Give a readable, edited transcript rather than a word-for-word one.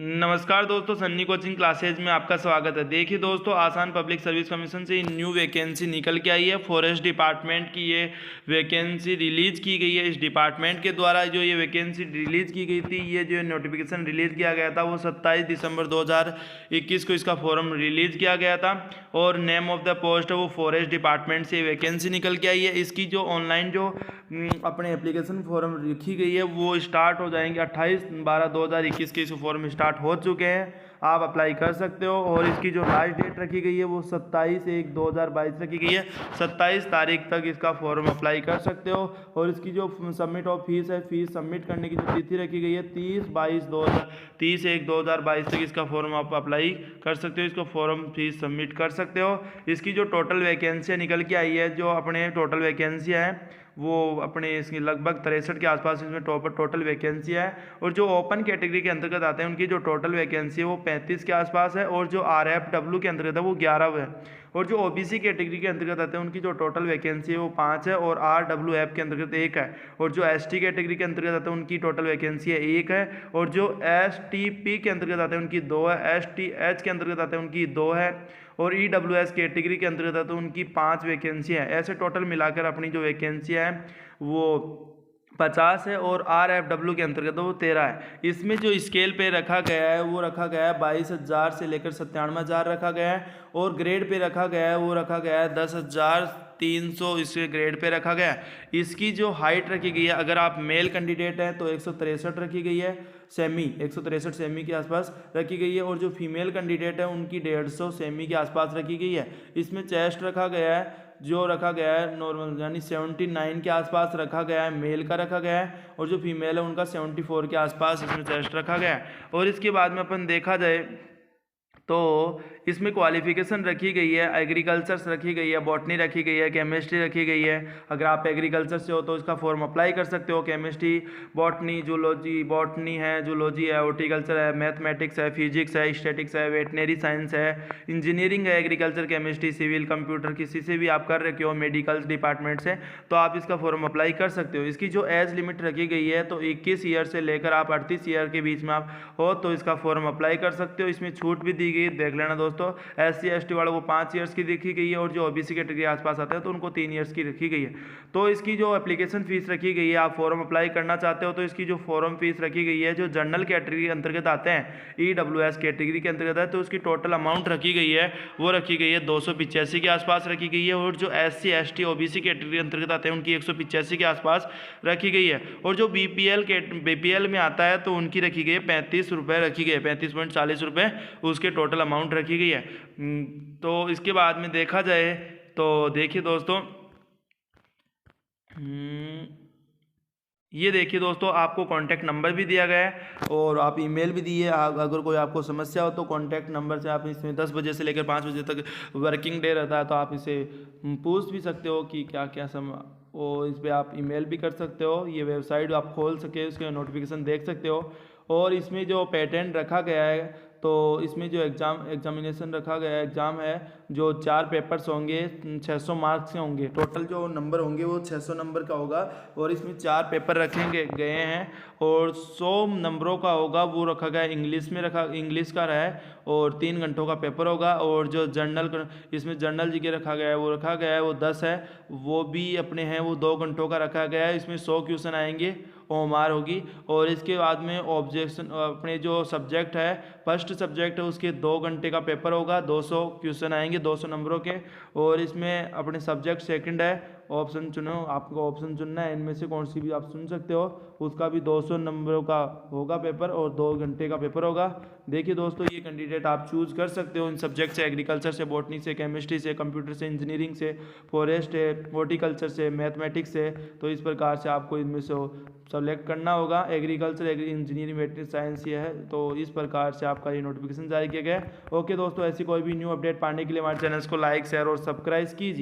नमस्कार दोस्तों, Sunny coaching classes में आपका स्वागत है। देखिए दोस्तों, आसाम पब्लिक सर्विस कमीशन से न्यू वैकेंसी निकल के आई है। फॉरेस्ट डिपार्टमेंट की ये वैकेंसी रिलीज़ की गई है। इस डिपार्टमेंट के द्वारा जो ये वैकेंसी रिलीज़ की गई थी, ये जो नोटिफिकेशन रिलीज़ किया गया था वो 27 दिसंबर 2021 को इसका फॉर्म रिलीज़ किया गया था। और नेम ऑफ द पोस्ट है वो फॉरेस्ट डिपार्टमेंट से वैकेंसी निकल के आई है। इसकी जो ऑनलाइन जो अपने एप्लीकेशन फॉर्म लिखी गई है वो स्टार्ट हो जाएंगे 28/12/2021 के इस फॉर्म स्टार्ट हो चुके हैं। आप अप्लाई कर सकते हो। और इसकी जो लास्ट डेट रखी गई है वो 27/1/2022 रखी गई है। 27 तारीख तक इसका फॉर्म अप्लाई कर सकते हो। और इसकी जो सबमिट ऑफ फीस है, फीस सबमिट करने की जो तिथि रखी गई है 30/1/2022 तक इसका फॉर्म आप अप्लाई कर सकते हो। इसको फॉर्म फीस सबमिट कर सकते हो। इसकी जो टोटल वैकेंसी निकल के आई है, जो अपने टोटल वैकेंसी है वो अपने इसकी लगभग 63 के आसपास इसमें टोटल वैकेंसी है। और जो ओपन कैटेगरी के अंतर्गत आते हैं उनकी जो टोटल वैकेंसी है वो 35 के आसपास है। और जो RFW के अंतर्गत है वो 11 है। और जो OBC कैटेगरी के अंतर्गत आते हैं उनकी जो टोटल वैकेंसी है वो 5 है। और RWF के अंतर्गत 1 है। और जो ST कैटेगरी के अंतर्गत आते हैं उनकी टोटल वैकेंसी है 1 है। और जो STP के अंतर्गत आते हैं उनकी 2 है। STH के अंतर्गत आते हैं उनकी 2 है। और EWS कैटेगरी के अंतर्गत आते हैं उनकी 5 वैकेंसी है। ऐसे टोटल मिलाकर अपनी जो वैकेंसी है वो 50 है। और RFW के अंतर्गत वो 13 है। इसमें जो स्केल पे रखा गया है वो रखा गया है 22,000 से लेकर 97,000 रखा गया है। और ग्रेड पे रखा गया है वो रखा गया है 10,300 इसके ग्रेड पे रखा गया है। इसकी जो हाइट रखी गई है, अगर आप मेल कैंडिडेट हैं तो 163 रखी गई है, सेमी 163 सेमी के आसपास रखी गई है। और जो फीमेल कैंडिडेट है उनकी 150 सेमी के आसपास रखी गई है। इसमें चेस्ट रखा गया है जो रखा गया है नॉर्मल यानी 79 के आसपास रखा गया है, मेल का रखा गया है। और जो फीमेल है उनका 74 के आसपास इसमें चेस्ट रखा गया है। और इसके बाद में अपन देखा जाए तो इसमें क्वालिफिकेशन रखी गई है, एग्रीकल्चर रखी गई है, बॉटनी रखी गई है, केमिस्ट्री रखी गई है। अगर आप एग्रीकल्चर से हो तो इसका फॉर्म अप्लाई कर सकते हो। केमिस्ट्री, बॉटनी, जूलॉजी, बॉटनी है, जूलॉजी है, हॉर्टिकल्चर है, मैथमेटिक्स है, फिजिक्स है, स्टैटिक्स है, वेटनरी साइंस है, इंजीनियरिंग है, एग्रीकल्चर, केमिस्ट्री, सिविल, कंप्यूटर, किसी से भी आप कर रखे हो मेडिकल डिपार्टमेंट से तो आप इसका फॉर्म अप्लाई कर सकते हो। इसकी जो एज लिमिट रखी गई है तो 21 ईयर से लेकर आप 38 ईयर के बीच में आप हो तो इसका फॉर्म अप्लाई कर सकते हो। इसमें छूट भी दी गई, देख लेना दोस्तों। SC ST वालों को 5 ईयर्स की रखी गई है। और जो OBC कैटेगरी के आसपास आते हैं तो उनको 3 ईयर्स की रखी गई है। तो इसकी जो एप्लीकेशन फीस रखी गई है, आप फॉर्म अप्लाई करना चाहते हो तो इसकी जो फॉर्म फीस रखी गई है, जो जनरल कैटेगरी के अंतर्गत आते हैं, EWS कैटेगरी के अंतर्गत है, तो उसकी टोटल अमाउंट रखी गई है वो रखी गई है 285 के आसपास रखी गई है। और जो SC ST OBC कैटेगरी के अंतर्गत आते हैं उनकी 185 के आसपास रखी गई है। और जो BPL में आता है तो उनकी रखी गई है 35 रुपये रखी गई है, 35.40 रुपये उसके टोटल अमाउंट रखी गई है। तो इसके बाद में देखा जाए तो देखिए दोस्तों, ये देखिए दोस्तों, आपको कॉन्टैक्ट नंबर भी दिया गया है और आप ईमेल भी दी है। अगर कोई आपको समस्या हो तो कॉन्टैक्ट नंबर से आप इसमें 10 बजे से लेकर 5 बजे तक वर्किंग डे रहता है तो आप इसे पूछ भी सकते हो कि क्या क्या और इस पर आप ईमेल भी कर सकते हो। ये वेबसाइट आप खोल सके, उसके नोटिफिकेशन देख सकते हो। और इसमें जो पैटर्न रखा गया है तो इसमें जो एग्जामिनेशन रखा गया है, एग्ज़ाम है जो 4 पेपर्स होंगे, 600 मार्क्स के होंगे। टोटल जो नंबर होंगे वो 600 नंबर का होगा। और इसमें 4 पेपर रखे गए हैं और 100 नंबरों का होगा वो रखा गया है इंग्लिश का रहा है। और 3 घंटों का पेपर होगा। और जो जर्नल, इसमें जर्नल जी के रखा गया है वो 10 है, वो भी अपने हैं वो 2 घंटों का रखा गया है। इसमें 100 क्वेश्चन आएंगे, OMR होगी। और इसके बाद में ऑब्जेक्शन, अपने जो सब्जेक्ट है फर्स्ट सब्जेक्ट है उसके 2 घंटे का पेपर होगा, 200 क्वेश्चन आएंगे 200 नंबरों के। और इसमें अपने सब्जेक्ट सेकंड है, ऑप्शन चुनो, आपको ऑप्शन चुनना है, इनमें से कौन सी भी आप चुन सकते हो। उसका भी 200 नंबरों का होगा पेपर और 2 घंटे का पेपर होगा। देखिए दोस्तों, ये कैंडिडेट आप चूज़ कर सकते हो इन सब्जेक्ट से, एग्रीकल्चर से, बॉटनी से, केमिस्ट्री से, कंप्यूटर से, इंजीनियरिंग से, फॉरेस्ट है, हॉर्टिकल्चर से, मैथमेटिक्स से। तो इस प्रकार से आपको इनमें से सेलेक्ट करना होगा। एग्रीकल्चर, इंजीनियरिंग, वेटनरी साइंस ये है। तो इस प्रकार से आपका ये नोटिफिकेशन जारी किया गया है। ओके दोस्तों, ऐसी कोई भी न्यू अपडेट पाने के लिए हमारे चैनल को लाइक, शेयर और सब्सक्राइब कीजिए।